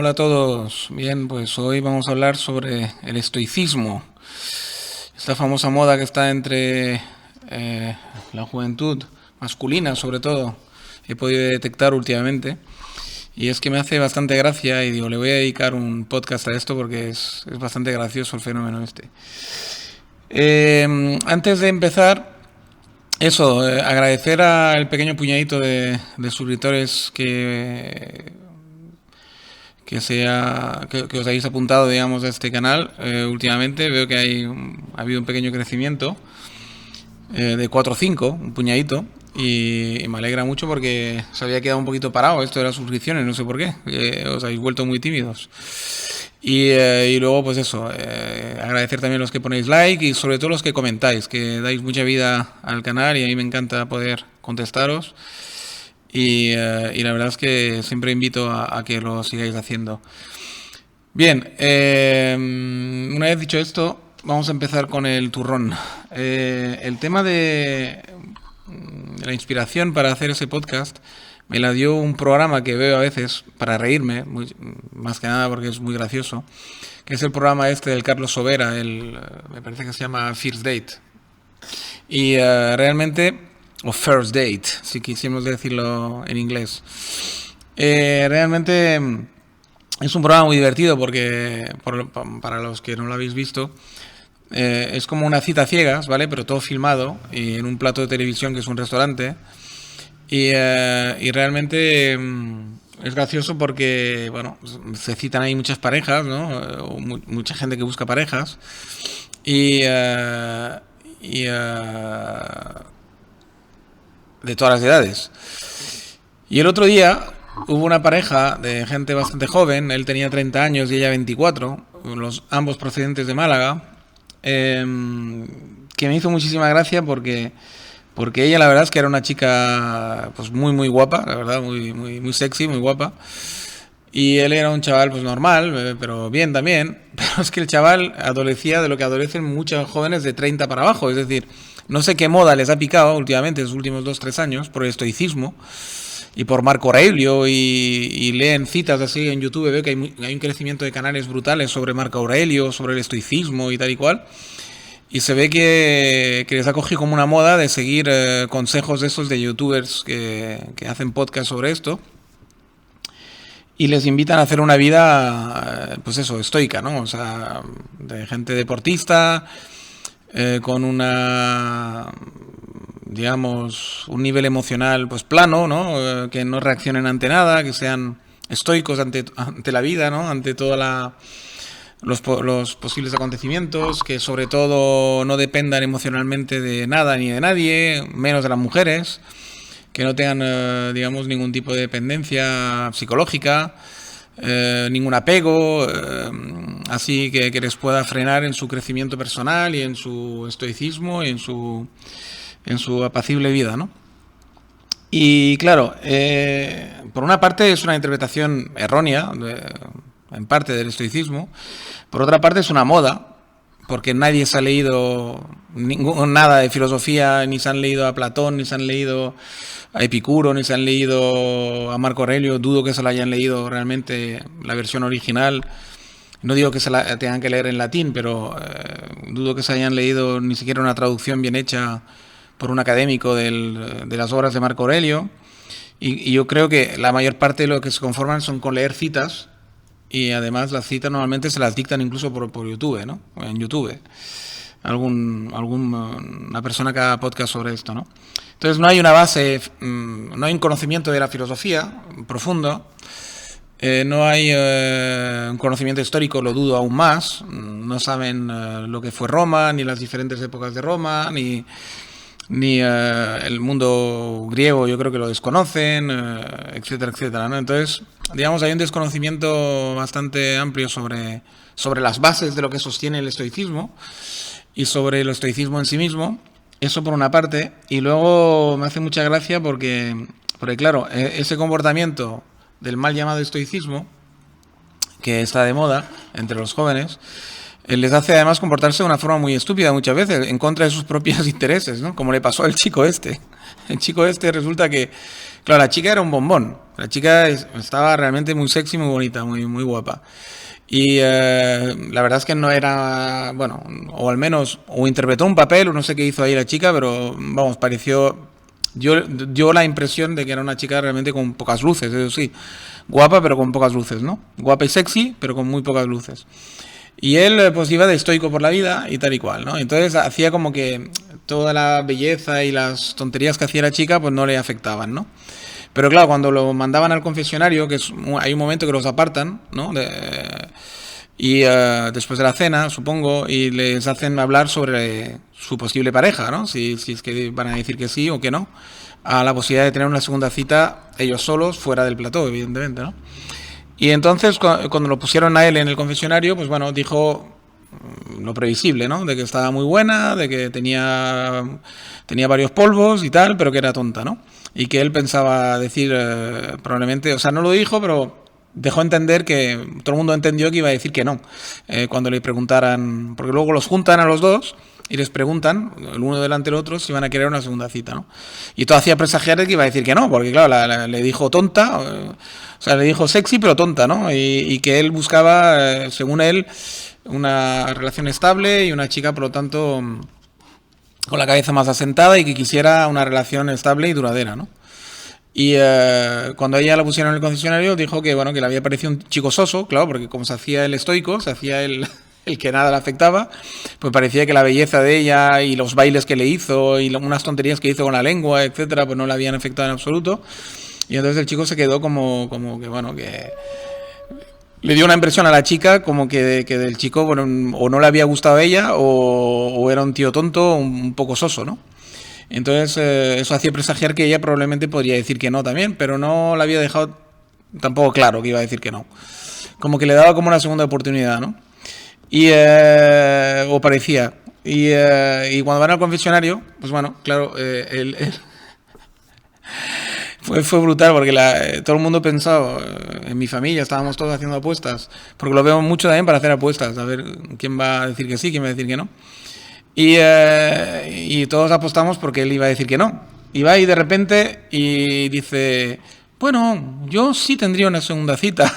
Hola a todos. Bien, pues hoy vamos a hablar sobre el estoicismo, esta famosa moda que está entre la juventud masculina, sobre todo, he podido detectar últimamente. Y es que me hace bastante gracia y digo, le voy a dedicar un podcast a esto porque es bastante gracioso el fenómeno este. Antes de empezar, agradecer al pequeño puñadito de suscriptores que os habéis apuntado, digamos, a este canal. Últimamente veo que ha habido un pequeño crecimiento de 4 o 5, un puñadito, y me alegra mucho porque se había quedado un poquito parado esto de las suscripciones, no sé por qué, os habéis vuelto muy tímidos. Y luego, pues eso, agradecer también a los que ponéis like y sobre todo los que comentáis, que dais mucha vida al canal y a mí me encanta poder contestaros. Y la verdad es que siempre invito a que lo sigáis haciendo. Bien, una vez dicho esto, vamos a empezar con el turrón. El tema de la inspiración para hacer ese podcast me la dio un programa que veo a veces para reírme, más que nada porque es muy gracioso, que es el programa este del Carlos Sobera, me parece que se llama First Date. Y realmente, o First Date, si quisiéramos decirlo en inglés. Realmente es un programa muy divertido porque, para los que no lo habéis visto, es como una cita a ciegas, ¿vale? Pero todo filmado y en un plato de televisión que es un restaurante. Y realmente es gracioso porque, bueno, se citan ahí muchas parejas, ¿no? O mucha gente que busca parejas. De todas las edades. Y el otro día hubo una pareja de gente bastante joven, él tenía 30 años y ella 24, ambos procedentes de Málaga, que me hizo muchísima gracia porque ella la verdad es que era una chica pues muy guapa, la verdad, muy sexy, muy guapa. Y él era un chaval pues normal, pero bien también. Pero es que el chaval adolecía de lo que adolecen muchos jóvenes de 30 para abajo. Es decir, no sé qué moda les ha picado últimamente, en los últimos 2-3 años, por el estoicismo y por Marco Aurelio. Y leen citas así en YouTube. Veo que hay un crecimiento de canales brutales sobre Marco Aurelio, sobre el estoicismo y tal y cual. Y se ve que les ha cogido como una moda de seguir consejos de esos de youtubers que hacen podcast sobre esto. Y les invitan a hacer una vida, pues eso, estoica, ¿no? O sea, de gente deportista, con digamos, un nivel emocional, pues plano, ¿no? Que no reaccionen ante nada, que sean estoicos ante la vida, ¿no? Ante toda los posibles acontecimientos, que sobre todo no dependan emocionalmente de nada ni de nadie, menos de las mujeres, que no tengan, digamos, ningún tipo de dependencia psicológica, ningún apego, así que les pueda frenar en su crecimiento personal y en su estoicismo y en su apacible vida, ¿no? Y claro, por una parte es una interpretación errónea, en parte del estoicismo, por otra parte es una moda, porque nadie se ha leído nada de filosofía, ni se han leído a Platón, ni se han leído a Epicuro, ni se han leído a Marco Aurelio. Dudo que se la hayan leído realmente la versión original. No digo que se la tengan que leer en latín, pero dudo que se hayan leído ni siquiera una traducción bien hecha por un académico de las obras de Marco Aurelio. Y yo creo que la mayor parte de lo que se conforman son con leer citas. Y además las citas normalmente se las dictan incluso por YouTube, ¿no? En YouTube. Alguna persona que haga podcast sobre esto, ¿no? Entonces no hay una base, no hay un conocimiento de la filosofía profundo, no hay un conocimiento histórico, lo dudo aún más. No saben lo que fue Roma, ni las diferentes épocas de Roma, ni el mundo griego, yo creo que lo desconocen, etcétera, etcétera, ¿no? Entonces, digamos, hay un desconocimiento bastante amplio sobre las bases de lo que sostiene el estoicismo y sobre el estoicismo en sí mismo. Eso por una parte. Y luego me hace mucha gracia porque claro, ese comportamiento del mal llamado estoicismo, que está de moda entre los jóvenes, les hace además comportarse de una forma muy estúpida muchas veces, en contra de sus propios intereses, ¿no? Como le pasó al chico este. El chico este resulta que Claro, la chica era un bombón. La chica estaba realmente muy sexy, muy bonita, muy guapa. Y la verdad es que no era, bueno, o al menos, o interpretó un papel, o no sé qué hizo ahí la chica, pero vamos, pareció, dio la impresión de que era una chica realmente con pocas luces, eso sí, guapa pero con pocas luces, ¿no? Guapa y sexy, pero con muy pocas luces. Y él pues iba de estoico por la vida y tal y cual, ¿no? Entonces hacía como que toda la belleza y las tonterías que hacía la chica pues no le afectaban, ¿no? Pero claro, cuando lo mandaban al confesionario, que hay un momento que los apartan, ¿no? Y después de la cena, supongo, y les hacen hablar sobre su posible pareja, ¿no? Si es que van a decir que sí o que no, a la posibilidad de tener una segunda cita ellos solos, fuera del plató, evidentemente, ¿no? Y entonces, cuando lo pusieron a él en el confesionario, pues bueno, dijo lo previsible, ¿no? De que estaba muy buena, de que tenía varios polvos y tal, pero que era tonta, ¿no? Y que él pensaba decir, probablemente, o sea, no lo dijo, pero dejó entender que todo el mundo entendió que iba a decir que no, cuando le preguntaran, porque luego los juntan a los dos y les preguntan, el uno delante del otro, si van a querer una segunda cita, ¿no? Y todo hacía presagiar que iba a decir que no, porque claro, le dijo tonta, o sea, le dijo sexy pero tonta, ¿no? Y que él buscaba, según él, una relación estable y una chica, por lo tanto, con la cabeza más asentada y que quisiera una relación estable y duradera, ¿no? Y cuando a ella la pusieron en el concesionario, dijo que bueno, que le había parecido un chico soso, claro, porque como se hacía el estoico, se hacía el que nada le afectaba, pues parecía que la belleza de ella y los bailes que le hizo y unas tonterías que hizo con la lengua, etcétera, pues no le habían afectado en absoluto. Y entonces el chico se quedó como que bueno, que le dio una impresión a la chica como que del chico, bueno, o no le había gustado a ella o era un tío tonto, un poco soso, ¿no? Entonces eso hacía presagiar que ella probablemente podría decir que no también, pero no la había dejado tampoco claro que iba a decir que no. Como que le daba como una segunda oportunidad, ¿no? Y o parecía. Y cuando van al confesionario, pues bueno, claro, fue brutal porque todo el mundo pensaba, en mi familia estábamos todos haciendo apuestas, porque lo veo mucho también para hacer apuestas, a ver quién va a decir que sí, quién va a decir que no. Y todos apostamos porque él iba a decir que no. Y va y de repente y dice, bueno, yo sí tendría una segunda cita.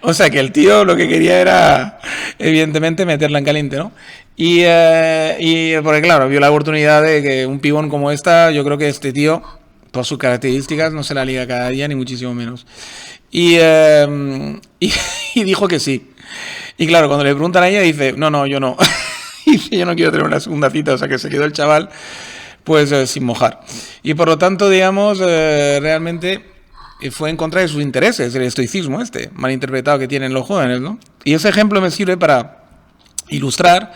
O sea que el tío lo que quería era, evidentemente, meterla en caliente, ¿no? Y porque claro, vio la oportunidad de que un pibón como esta, yo creo que este tío, por sus características, no se la liga cada día, ni muchísimo menos. Y, y dijo que sí. Y claro, cuando le preguntan a ella, dice, no, yo no. Dice, yo no quiero tener una segunda cita, o sea que se quedó el chaval pues sin mojar. Y por lo tanto, digamos, realmente fue en contra de sus intereses, el estoicismo malinterpretado que tienen los jóvenes, ¿no? Y ese ejemplo me sirve para ilustrar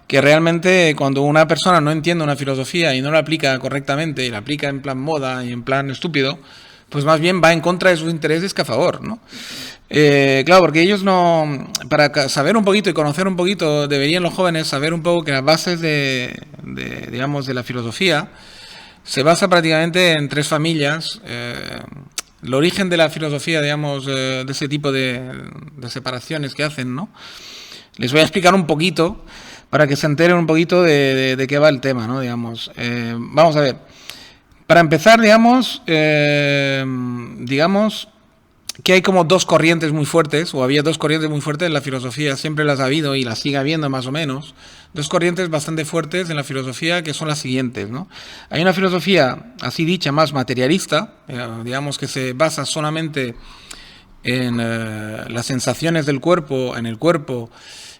que realmente cuando una persona no entiende una filosofía y no la aplica correctamente, y la aplica en plan moda y en plan estúpido, pues más bien va en contra de sus intereses que a favor, ¿no? Claro, porque ellos no, para saber un poquito y conocer un poquito, deberían los jóvenes saber un poco que las bases digamos, de la filosofía se basa prácticamente en tres familias. El origen de la filosofía, digamos, de ese tipo de separaciones que hacen, ¿no? Les voy a explicar un poquito para que se enteren un poquito de qué va el tema, ¿no? Digamos, vamos a ver. Para empezar, digamos que hay como dos corrientes muy fuertes, o había dos corrientes muy fuertes en la filosofía, siempre las ha habido y las sigue habiendo más o menos. Dos corrientes bastante fuertes en la filosofía que son las siguientes, ¿no? Hay una filosofía, así dicha, más materialista, digamos que se basa solamente en las sensaciones del cuerpo, en el cuerpo,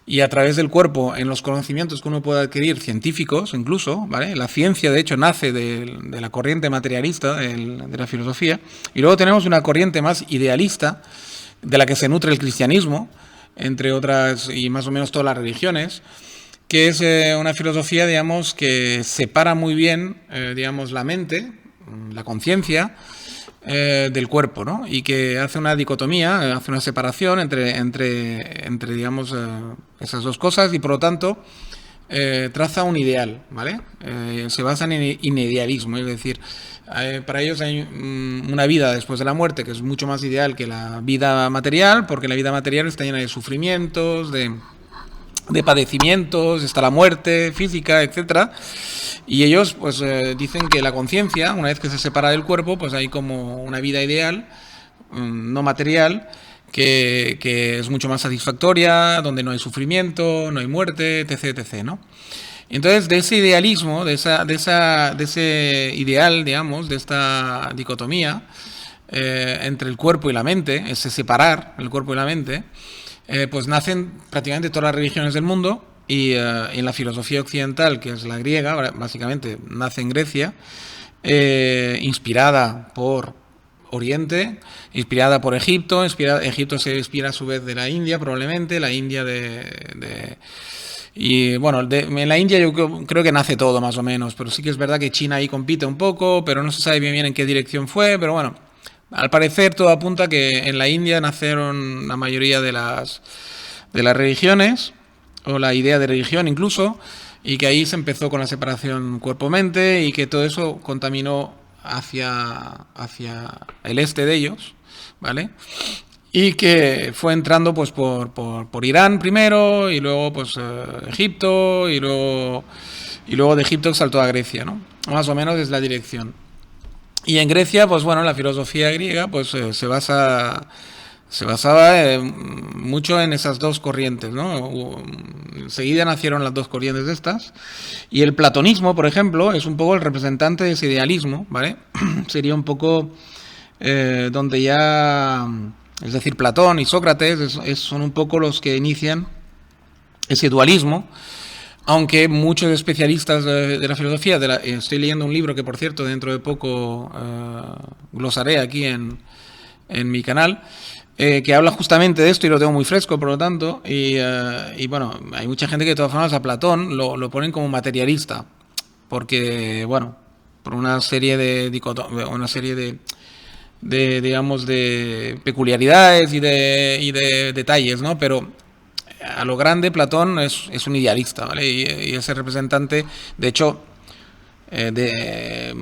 y a través del cuerpo en los conocimientos que uno puede adquirir, científicos incluso, ¿vale? La ciencia, de hecho, nace de la corriente materialista de la filosofía. Y luego tenemos una corriente más idealista, de la que se nutre el cristianismo, entre otras, y más o menos todas las religiones, que es una filosofía, digamos, que separa muy bien, digamos, la mente, la conciencia, del cuerpo, ¿no? Y que hace una dicotomía, hace una separación entre digamos, esas dos cosas y por lo tanto traza un ideal, ¿vale? Se basa en idealismo, es decir, para ellos hay una vida después de la muerte que es mucho más ideal que la vida material, porque la vida material está llena de sufrimientos, de de padecimientos, está la muerte física, etcétera. Y ellos pues dicen que la conciencia, una vez que se separa del cuerpo, pues hay como una vida ideal, no material, que es mucho más satisfactoria, donde no hay sufrimiento, no hay muerte, etc, etc, ¿no? Entonces, de ese idealismo, de ese ideal, digamos, de esta dicotomía entre el cuerpo y la mente, ese separar el cuerpo y la mente, pues nacen prácticamente todas las religiones del mundo, y en la filosofía occidental, que es la griega, básicamente nace en Grecia, inspirada por Oriente, inspirada por Egipto. Egipto se inspira a su vez de la India, probablemente, la India y bueno, en la India yo creo que nace todo más o menos, pero sí que es verdad que China ahí compite un poco, pero no se sabe bien en qué dirección fue, pero bueno, al parecer todo apunta que en la India nacieron la mayoría de las religiones, o la idea de religión incluso, y que ahí se empezó con la separación cuerpo-mente, y que todo eso contaminó hacia el este de ellos, ¿vale? Y que fue entrando pues por Irán primero, y luego pues Egipto, y luego de Egipto saltó a Grecia, ¿no? Más o menos es la dirección. Y en Grecia, pues bueno, la filosofía griega pues se basaba mucho en esas dos corrientes, ¿no? Enseguida nacieron las dos corrientes de estas, y el platonismo, por ejemplo, es un poco el representante de ese idealismo, ¿vale? Sería un poco donde ya, es decir, Platón y Sócrates son un poco los que inician ese dualismo, aunque muchos especialistas de la filosofía, estoy leyendo un libro que, por cierto, dentro de poco glosaré aquí en mi canal, que habla justamente de esto, y lo tengo muy fresco, por lo tanto, y bueno, hay mucha gente que de todas formas a Platón lo ponen como materialista, porque, bueno, por una serie de digamos, de peculiaridades y de detalles, ¿no? Pero a lo grande Platón es un idealista, ¿vale? Y es el representante, de hecho, de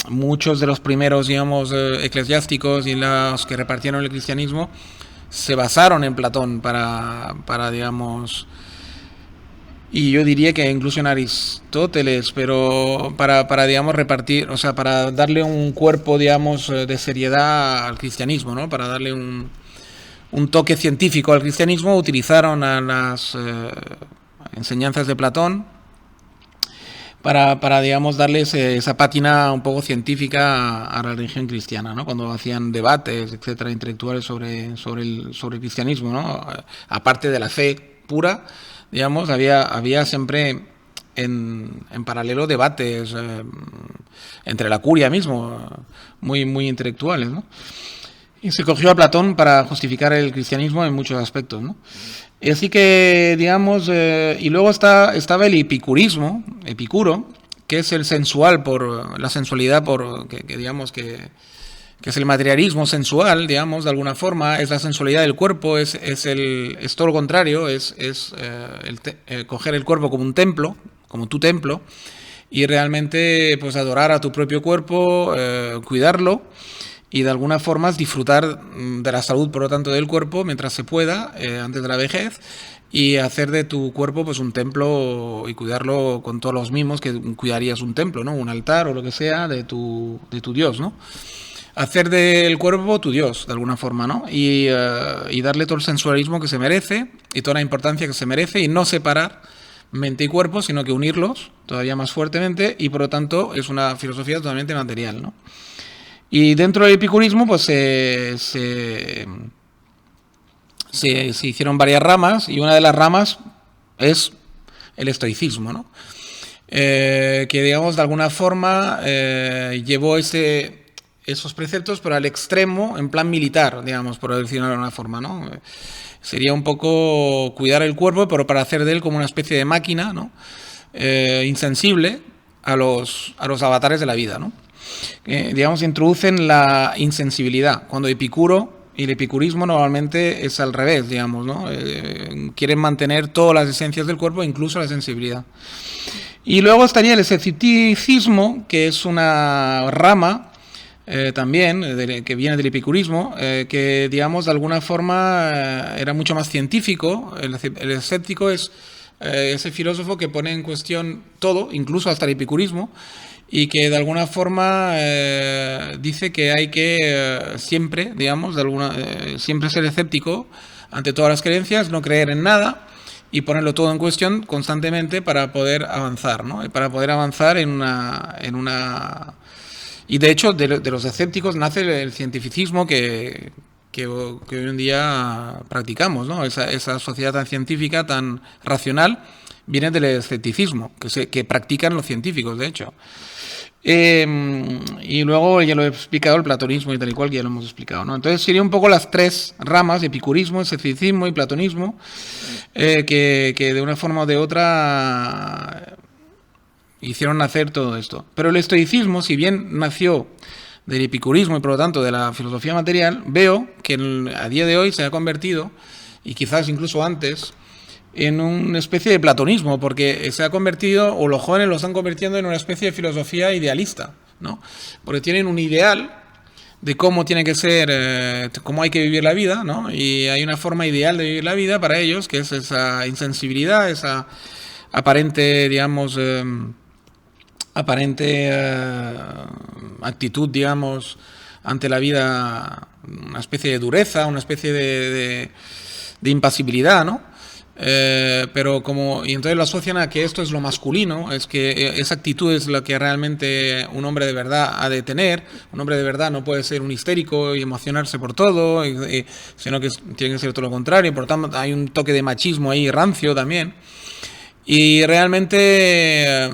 muchos de los primeros, digamos, eclesiásticos y los que repartieron el cristianismo se basaron en Platón para digamos, y yo diría que incluso en Aristóteles, pero para digamos repartir, o sea, para darle un cuerpo, digamos, de seriedad al cristianismo, ¿no? Para darle un toque científico al cristianismo, utilizaron a las enseñanzas de Platón para digamos, darle esa pátina un poco científica a la religión cristiana, ¿no? Cuando hacían debates, etcétera, intelectuales sobre el cristianismo, ¿no? Aparte de la fe pura, digamos, había siempre en paralelo debates entre la curia mismo, muy, muy intelectuales, ¿no? Y se cogió a Platón para justificar el cristianismo en muchos aspectos, ¿no? Y así que, digamos, y luego estaba el epicurismo, Epicuro, que es el sensual, por la sensualidad, que digamos que es el materialismo sensual, digamos, de alguna forma, es la sensualidad del cuerpo, es todo lo contrario, es coger el cuerpo como un templo, como tu templo, y realmente pues adorar a tu propio cuerpo, cuidarlo, y de alguna forma disfrutar de la salud, por lo tanto, del cuerpo mientras se pueda, antes de la vejez, y hacer de tu cuerpo pues un templo y cuidarlo con todos los mimos que cuidarías un templo, ¿no? Un altar o lo que sea de tu Dios, ¿no? Hacer del cuerpo tu Dios, de alguna forma, ¿no? Y darle todo el sensualismo que se merece y toda la importancia que se merece, y no separar mente y cuerpo, sino que unirlos todavía más fuertemente, y por lo tanto es una filosofía totalmente material, ¿no? Y dentro del epicurismo pues se hicieron varias ramas, y una de las ramas es el estoicismo, ¿no? Que digamos de alguna forma llevó esos preceptos pero al extremo, en plan militar, digamos, por decirlo de alguna forma, ¿no? Sería un poco cuidar el cuerpo, pero para hacer de él como una especie de máquina, ¿no? Insensible a los avatares de la vida, ¿no? Digamos, introducen la insensibilidad, cuando Epicuro y el epicurismo normalmente es al revés, digamos, ¿no? Quieren mantener todas las esencias del cuerpo, incluso la sensibilidad. Y luego estaría el escepticismo, que es una rama también, que viene del epicurismo, que, digamos, de alguna forma era mucho más científico. El escéptico es ese filósofo que pone en cuestión todo, incluso hasta el epicurismo, y que de alguna forma dice que hay que siempre, digamos, siempre ser escéptico ante todas las creencias, no creer en nada y ponerlo todo en cuestión constantemente para poder avanzar, ¿no? Y para poder avanzar en una... Y de hecho, de los escépticos nace el cientificismo que hoy en día practicamos, ¿no? Esa sociedad tan científica, tan racional, viene del escepticismo, que practican los científicos, de hecho. Y luego ya lo he explicado, el platonismo y tal y cual, que ya lo hemos explicado, ¿no? Entonces serían un poco las tres ramas, epicurismo, escepticismo y platonismo, que de una forma o de otra hicieron nacer todo esto. Pero el estoicismo, si bien nació del epicurismo y por lo tanto de la filosofía material, veo que a día de hoy se ha convertido, y quizás incluso antes, en una especie de platonismo, porque se ha convertido, o los jóvenes lo están convirtiendo en una especie de filosofía idealista, ¿no? Porque tienen un ideal de cómo tiene que ser, cómo hay que vivir la vida, ¿no? Y hay una forma ideal de vivir la vida para ellos, que es esa insensibilidad, esa aparente, digamos, actitud, digamos, ante la vida, una especie de dureza, una especie de impasibilidad, ¿no? Y entonces lo asocian a que esto es lo masculino, es que esa actitud es lo que realmente un hombre de verdad ha de tener. Un hombre de verdad no puede ser un histérico y emocionarse por todo, sino que tiene que ser todo lo contrario. Por tanto, hay un toque de machismo ahí rancio también. Y realmente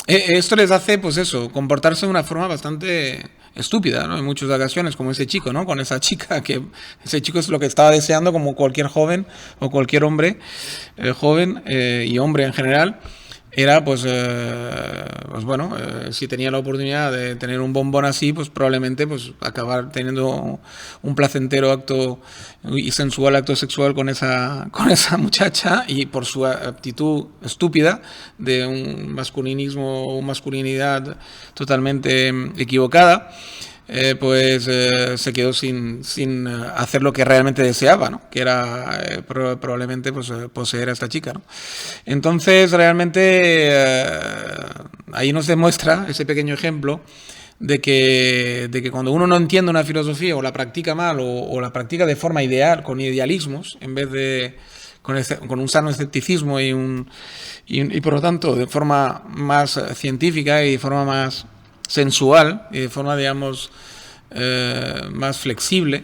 esto les hace, pues eso, comportarse de una forma bastante estúpida, ¿no? En muchas ocasiones, como ese chico, ¿no? Con esa chica, que ese chico es lo que estaba deseando, como cualquier joven o cualquier hombre joven y hombre en general, era pues bueno, si tenía la oportunidad de tener un bombón así, pues probablemente pues acabar teniendo un placentero acto y sensual acto sexual con esa muchacha, y por su actitud estúpida de un masculinismo o masculinidad totalmente equivocada, se quedó sin hacer lo que realmente deseaba, ¿no? Que era probablemente pues poseer a esta chica, ¿no? Entonces realmente ahí nos demuestra ese pequeño ejemplo de que cuando uno no entiende una filosofía o la practica mal o la practica de forma ideal, con idealismos, en vez de con un sano escepticismo y por lo tanto de forma más científica y de forma más sensual y de forma, digamos, más flexible,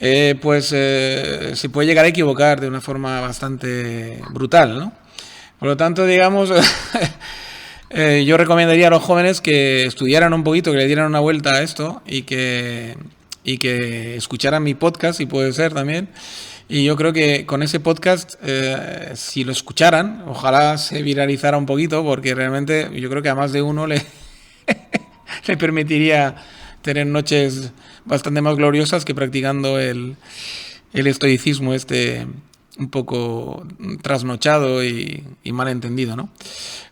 se puede llegar a equivocar de una forma bastante brutal, ¿no? Por lo tanto, digamos, yo recomendaría a los jóvenes que estudiaran un poquito, que le dieran una vuelta a esto y que escucharan mi podcast, si puede ser también. Y yo creo que con ese podcast, si lo escucharan, ojalá se viralizara un poquito, porque realmente yo creo que a más de uno le permitiría tener noches bastante más gloriosas que practicando el estoicismo un poco trasnochado y malentendido, ¿no?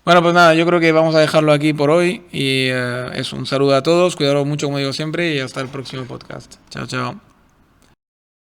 Bueno, pues nada, yo creo que vamos a dejarlo aquí por hoy y un saludo a todos, cuidaros mucho como digo siempre y hasta el próximo podcast. Chao, chao.